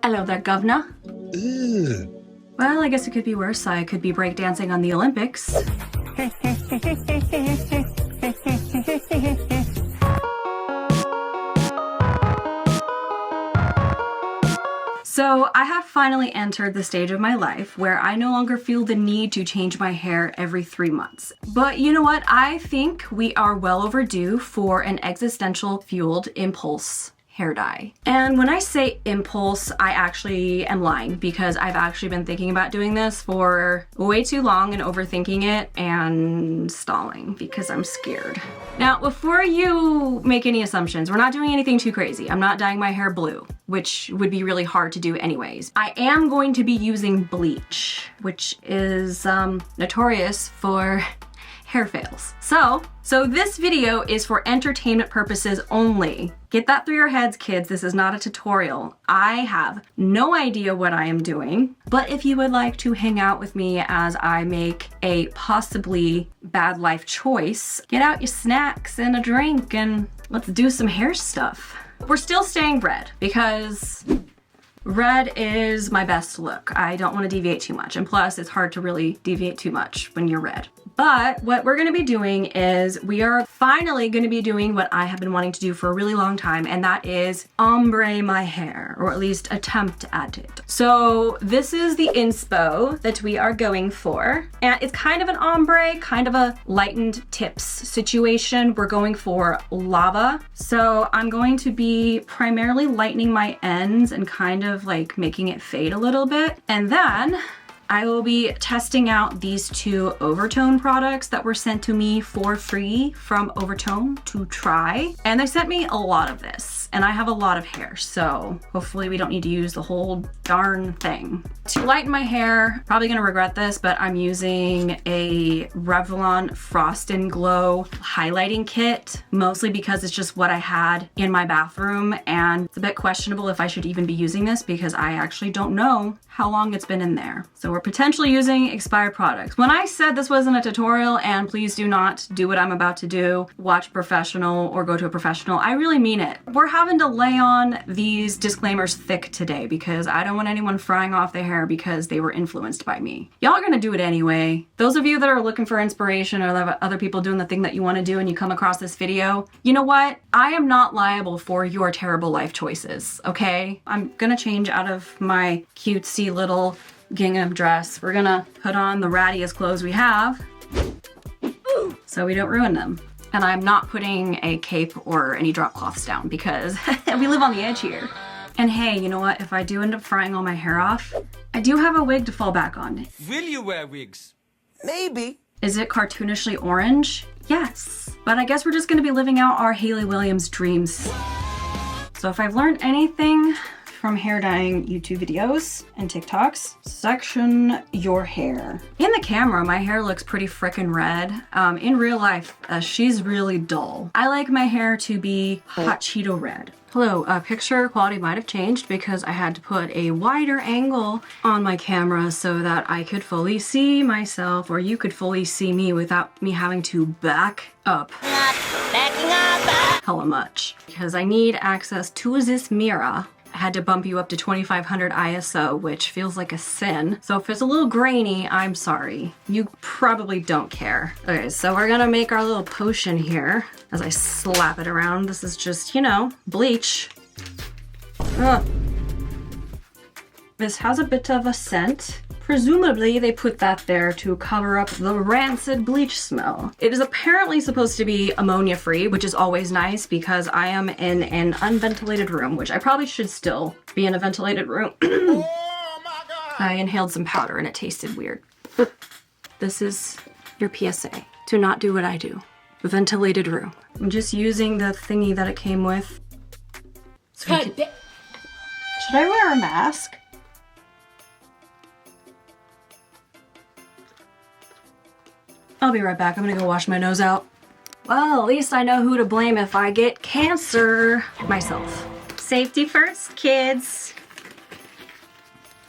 Hello there, governor. Ew. Well, I guess it could be worse. I could be breakdancing on the Olympics. So I have finally entered the stage of my life where I no longer feel the need to change my hair every 3 months. But you know what? I think we are well overdue for an existential fueled impulse hair dye. And when I say impulse, I actually am lying because I've actually been thinking about doing this for way too long and overthinking it and stalling because I'm scared. Now, before you make any assumptions, we're not doing anything too crazy. I'm not dyeing my hair blue, which would be really hard to do anyways. I am going to be using bleach, which is notorious for hair fails. So this video is for entertainment purposes only. Get that through your heads, kids. This is not a tutorial. I have no idea what I am doing, but if you would like to hang out with me as I make a possibly bad life choice, get out your snacks and a drink and let's do some hair stuff. We're still staying red because red is my best look. I don't want to deviate too much. And plus, it's hard to really deviate too much when you're red. But what we're going to be doing is we are finally going to be doing what I have been wanting to do for a really long time, and that is ombre my hair, or at least attempt at it. So this is the inspo that we are going for. And it's kind of an ombre, kind of a lightened tips situation. We're going for lava. So I'm going to be primarily lightening my ends and kind of like making it fade a little bit. And then I will be testing out these two Overtone products that were sent to me for free from Overtone to try. And they sent me a lot of this, and I have a lot of hair, so hopefully we don't need to use the whole darn thing. To lighten my hair, probably gonna regret this, but I'm using a Revlon Frost and Glow highlighting kit, mostly because it's just what I had in my bathroom, and it's a bit questionable if I should even be using this because I actually don't know how long it's been in there. So we're potentially using expired products. When I said this wasn't a tutorial, and please do not do what I'm about to do, watch a professional or go to a professional, I really mean it. We're having to lay on these disclaimers thick today because I don't want anyone frying off their hair because they were influenced by me. Y'all are gonna do it anyway. Those of you that are looking for inspiration or have other people doing the thing that you wanna do and you come across this video, you know what? I am not liable for your terrible life choices, okay? I'm gonna change out of my cutesy little gingham dress. We're gonna put on the rattiest clothes we have so we don't ruin them. And I'm not putting a cape or any drop cloths down because we live on the edge here. And hey, you know what? If I do end up frying all my hair off, I do have a wig to fall back on. Will you wear wigs? Maybe. Is it cartoonishly orange? Yes. But I guess we're just gonna be living out our Hayley Williams dreams. So if I've learned anything from hair dyeing YouTube videos and TikToks, section your hair. In the camera, my hair looks pretty frickin' red. In real life, she's really dull. I like my hair to be hot Cheeto red. Hello, picture quality might have changed because I had to put a wider angle on my camera so that I could fully see myself, or you could fully see me without me having to back up. Not backing up. Hella much. Because I need access to this mirror. I had to bump you up to 2500 ISO, which feels like a sin. So if it's a little grainy, I'm sorry. You probably don't care. Okay, so we're gonna make our little potion here as I slap it around. This is just, you know, bleach. Ugh. This has a bit of a scent. Presumably they put that there to cover up the rancid bleach smell. It is apparently supposed to be ammonia free, which is always nice because I am in an unventilated room, which I probably should still be in a ventilated room. Oh my God! I inhaled some powder and it tasted weird. This is your PSA. Do not do what I do. Ventilated room. I'm just using the thingy that it came with. So should I wear a mask? I'll be right back. I'm gonna go wash my nose out. Well, at least I know who to blame if I get cancer. Myself. Safety first, kids.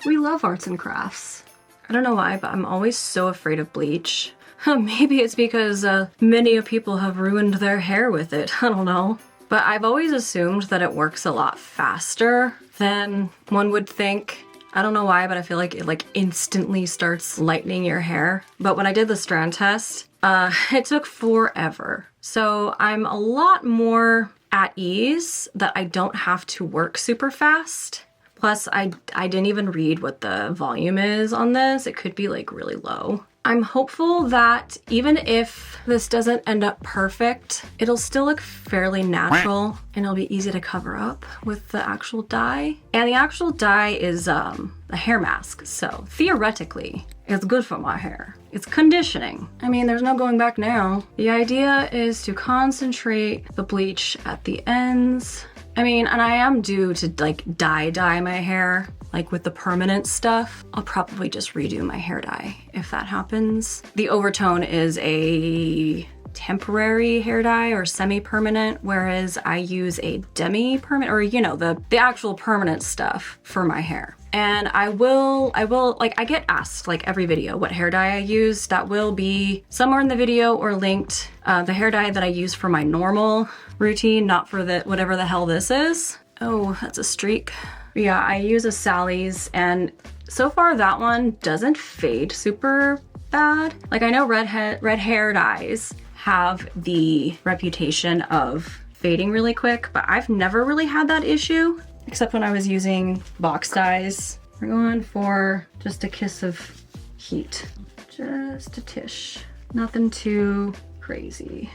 We love arts and crafts. I don't know why, but I'm always so afraid of bleach. Maybe it's because many people have ruined their hair with it. I don't know. But I've always assumed that it works a lot faster than one would think. I don't know why, but I feel like it like instantly starts lightening your hair. But when I did the strand test, it took forever. So I'm a lot more at ease that I don't have to work super fast. Plus, I didn't even read what the volume is on this. It could be like really low. I'm hopeful that even if this doesn't end up perfect, it'll still look fairly natural and it'll be easy to cover up with the actual dye. And the actual dye is a hair mask, so theoretically, it's good for my hair. It's conditioning. I mean, there's no going back now. The idea is to concentrate the bleach at the ends. I mean, and I am due to like dye my hair, like with the permanent stuff. I'll probably just redo my hair dye if that happens. The Overtone is a temporary hair dye or semi-permanent, whereas I use a demi-permanent, or you know, the actual permanent stuff for my hair. And I will, like, I get asked like every video what hair dye I use. That will be somewhere in the video or linked. The hair dye that I use for my normal routine, not for the whatever the hell this is. Oh, that's a streak. Yeah, I use a Sally's, and so far that one doesn't fade super bad. Like, I know red hair dyes have the reputation of fading really quick, but I've never really had that issue, except when I was using box dyes. We're going for just a kiss of heat. Just a tish. Nothing too crazy.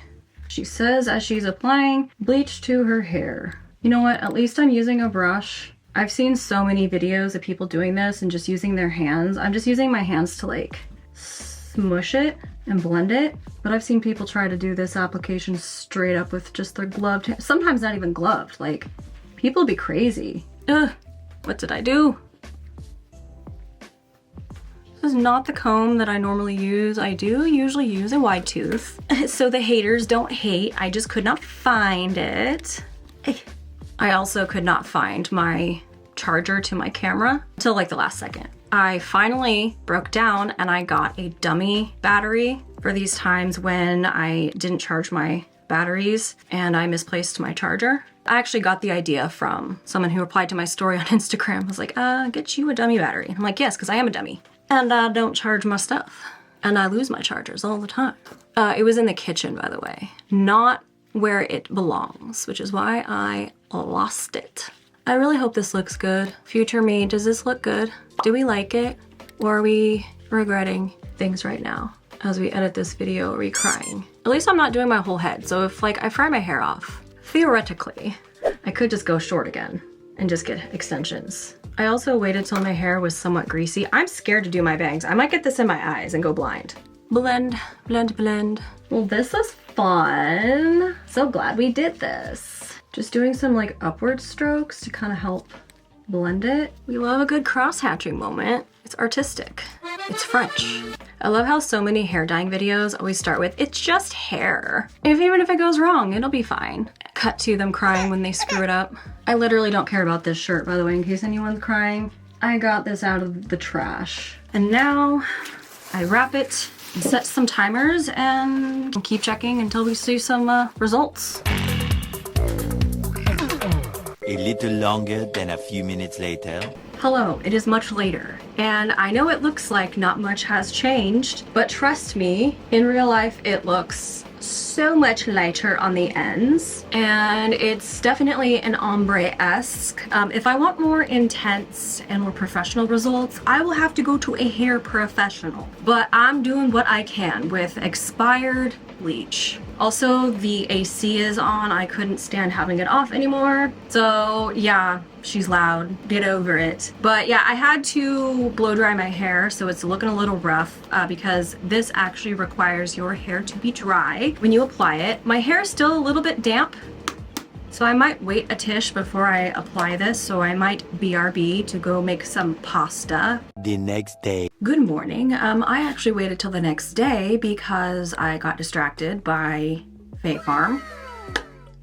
She says as she's applying bleach to her hair. You know what? At least I'm using a brush. I've seen so many videos of people doing this and just using their hands. I'm just using my hands to like smush it and blend it. But I've seen people try to do this application straight up with just their gloved hands. Sometimes not even gloved. Like, people be crazy. Ugh, what did I do? This is not the comb that I normally use. I do usually use a wide tooth. So the haters don't hate. I just could not find it. I also could not find my charger to my camera until like the last second. I finally broke down and I got a dummy battery for these times when I didn't charge my batteries and I misplaced my charger. I actually got the idea from someone who replied to my story on Instagram. I was like, get you a dummy battery. I'm like, yes, because I am a dummy. And I don't charge my stuff. And I lose my chargers all the time. It was in the kitchen, by the way. Not where it belongs, which is why I lost it. I really hope this looks good. Future me, does this look good? Do we like it? Or are we regretting things right now? As we edit this video, are we crying? At least I'm not doing my whole head, so if like I fry my hair off, theoretically, I could just go short again and just get extensions. I also waited till my hair was somewhat greasy. I'm scared to do my bangs. I might get this in my eyes and go blind. Blend, blend, blend. Well, this is fun. So glad we did this. Just doing some like upward strokes to kind of help blend it. We love a good cross-hatching moment. It's artistic. It's French. I love how so many hair dyeing videos always start with, it's just hair. Even if it goes wrong, it'll be fine. Cut to them crying when they screw it up. I literally don't care about this shirt, by the way, in case anyone's crying. I got this out of the trash. And now I wrap it and set some timers and keep checking until we see some results. A little longer than a few minutes later. Hello, it is much later, and I know it looks like not much has changed, but trust me, in real life it looks so much lighter on the ends, and it's definitely an ombre-esque. If I want more intense and more professional results, I will have to go to a hair professional, but I'm doing what I can with expired bleach. Also, the AC is on. I couldn't stand having it off anymore. So yeah, she's loud. Get over it. But yeah, I had to blow dry my hair, so it's looking a little rough because this actually requires your hair to be dry when you apply it. My hair is still a little bit damp, so I might wait a tish before I apply this. So I might BRB to go make some pasta. The next day. Good morning. I actually waited till the next day because I got distracted by Fake Farm.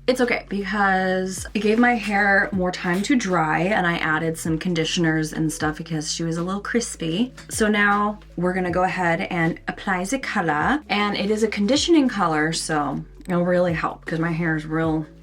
It's okay because it gave my hair more time to dry and I added some conditioners and stuff because she was a little crispy. So now we're gonna go ahead and apply the color, and it is a conditioning color, so it'll really help because my hair is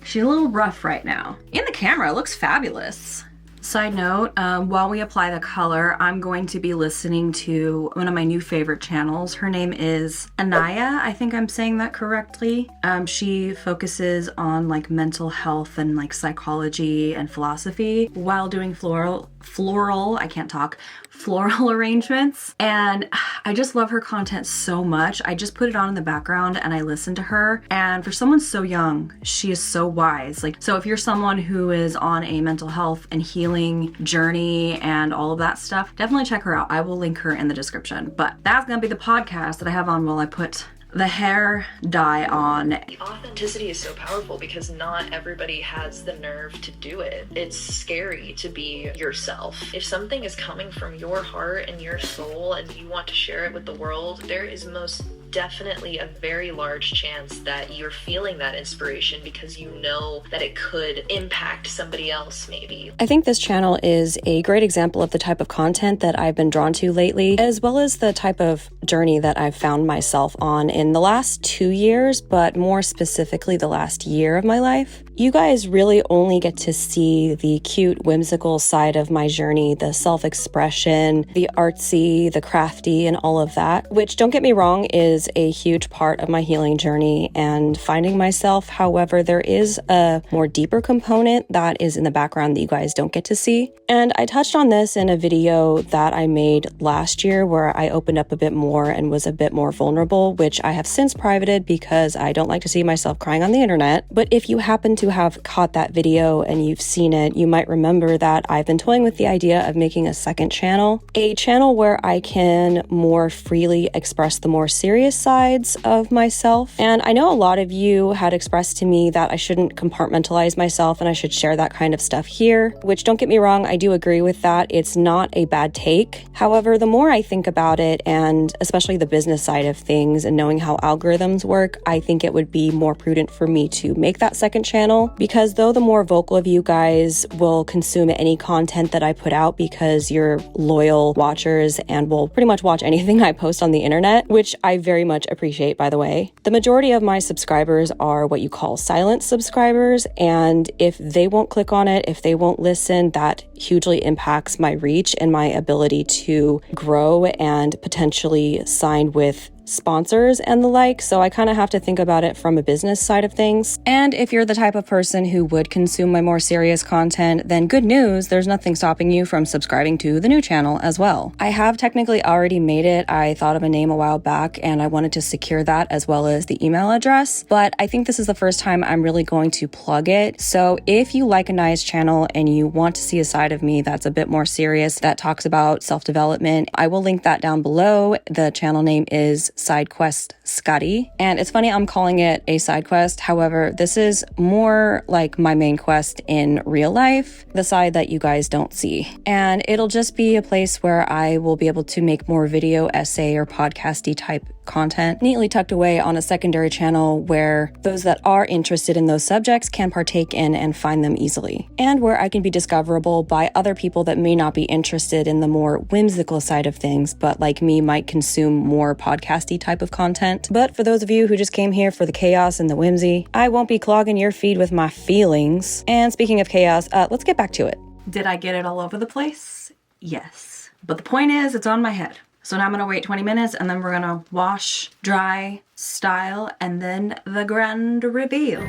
she's a little rough right now. In the camera, it looks fabulous. Side note, while we apply the color, I'm going to be listening to one of my new favorite channels. Her name is Anaya. I think I'm saying that correctly. She focuses on like mental health and like psychology and philosophy while doing floral, I can't talk, floral arrangements. And I just love her content so much. I just put it on in the background and I listen to her. And for someone so young, she is so wise. Like, so if you're someone who is on a mental health and healing journey and all of that stuff, definitely check her out. I will link her in the description. But that's gonna be the podcast that I have on while I put the hair dye on. The authenticity is so powerful because not everybody has the nerve to do it. It's scary to be yourself. If something is coming from your heart and your soul and you want to share it with the world, there is most definitely a very large chance that you're feeling that inspiration because you know that it could impact somebody else maybe. I think this channel is a great example of the type of content that I've been drawn to lately, as well as the type of journey that I've found myself on in the last 2 years, but more specifically the last year of my life. You guys really only get to see the cute, whimsical side of my journey, the self-expression, the artsy, the crafty, and all of that, which, don't get me wrong, is a huge part of my healing journey and finding myself. However, there is a more deeper component that is in the background that you guys don't get to see. And I touched on this in a video that I made last year where I opened up a bit more and was a bit more vulnerable, which I have since privated because I don't like to see myself crying on the internet. But if you happen to have caught that video and you've seen it, you might remember that I've been toying with the idea of making a second channel, a channel where I can more freely express the more serious sides of myself. And I know a lot of you had expressed to me that I shouldn't compartmentalize myself and I should share that kind of stuff here, which, don't get me wrong, I do agree with that. It's not a bad take. However, the more I think about it, and especially the business side of things and knowing how algorithms work, I think it would be more prudent for me to make that second channel, because though the more vocal of you guys will consume any content that I put out because you're loyal watchers and will pretty much watch anything I post on the internet, which I very much appreciate, by the way, the majority of my subscribers are what you call silent subscribers, and if they won't click on it, if they won't listen, that hugely impacts my reach and my ability to grow and potentially sign with sponsors and the like. So I kind of have to think about it from a business side of things. And if you're the type of person who would consume my more serious content, then good news, there's nothing stopping you from subscribing to the new channel as well. I have technically already made it. I thought of a name a while back and I wanted to secure that as well as the email address, but I think this is the first time I'm really going to plug it. So if you like Anaya's channel and you want to see a side of me that's a bit more serious, that talks about self-development, I will link that down below. The channel name is Side Quest Scotty. And it's funny I'm calling it a side quest. However, this is more like my main quest in real life, the side that you guys don't see. And it'll just be a place where I will be able to make more video, essay, or podcasty type content neatly tucked away on a secondary channel where those that are interested in those subjects can partake in and find them easily, and where I can be discoverable by other people that may not be interested in the more whimsical side of things, but like me might consume more podcasty type of content. But for those of you who just came here for the chaos and the whimsy, I won't be clogging your feed with my feelings. And speaking of chaos, let's get back to it. Did I get it all over the place? Yes. But the point is, it's on my head. So now I'm gonna wait 20 minutes and then we're gonna wash, dry, style, and then the grand reveal.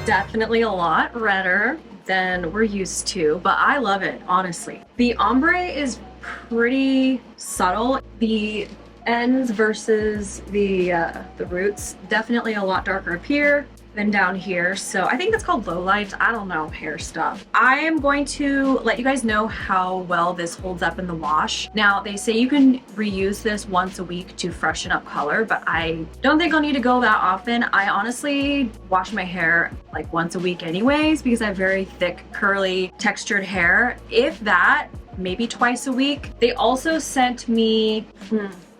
Definitely a lot redder than we're used to, but I love it, honestly. The ombre is pretty subtle. The ends versus the roots, definitely a lot darker up here than down here. So I think that's called low light. I don't know, hair stuff. I am going to let you guys know how well this holds up in the wash. Now, they say you can reuse this once a week to freshen up color, but I don't think I'll need to go that often. I honestly wash my hair like once a week anyways, because I have very thick, curly, textured hair. If that, maybe twice a week. They also sent me,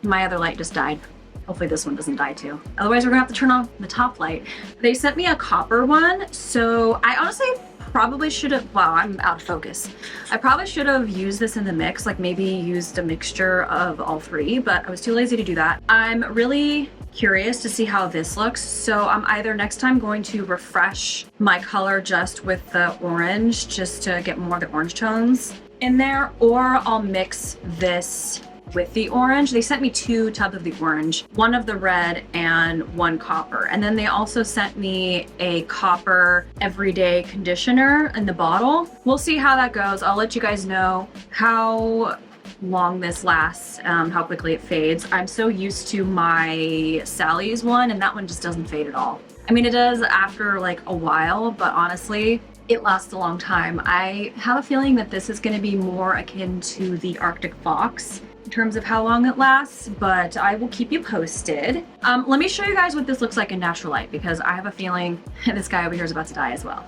my other light just died. Hopefully this one doesn't die too. Otherwise we're gonna have to turn on the top light. They sent me a copper one, so I honestly probably should have, wow, I'm out of focus. I probably should have used this in the mix, like maybe used a mixture of all three, but I was too lazy to do that. I'm really curious to see how this looks. So I'm either next time going to refresh my color just with the orange, just to get more of the orange tones in there, or I'll mix this with the orange. They sent me 2 tubs of the orange, 1 of the red and 1 copper. And then they also sent me a copper everyday conditioner in the bottle. We'll see how that goes. I'll let you guys know how long this lasts, how quickly it fades. I'm so used to my Sally's one, and that one just doesn't fade at all. I mean, it does after like a while, but honestly, it lasts a long time. I have a feeling that this is going to be more akin to the Arctic Fox in terms of how long it lasts, but I will keep you posted. Let me show you guys what this looks like in natural light, because I have a feeling this guy over here is about to die as well.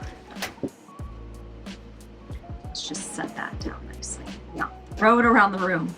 Let's just set that down nicely. Yeah, throw it around the room.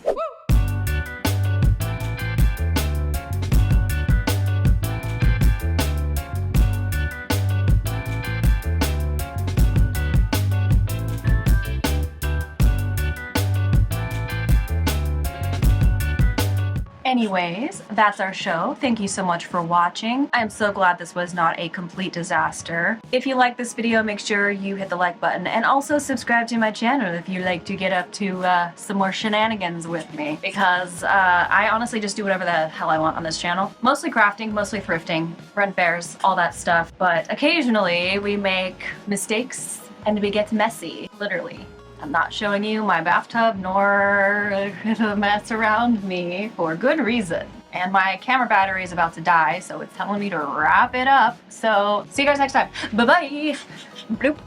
Anyways, that's our show. Thank you so much for watching. I'm so glad this was not a complete disaster. If you like this video, make sure you hit the like button and also subscribe to my channel if you like to get up to some more shenanigans with me, because I honestly just do whatever the hell I want on this channel. Mostly crafting, mostly thrifting, run fairs, all that stuff, but occasionally we make mistakes and we get messy, literally. I'm not showing you my bathtub nor the mess around me for good reason. And my camera battery is about to die, so it's telling me to wrap it up. So see you guys next time. Bye-bye. Bloop.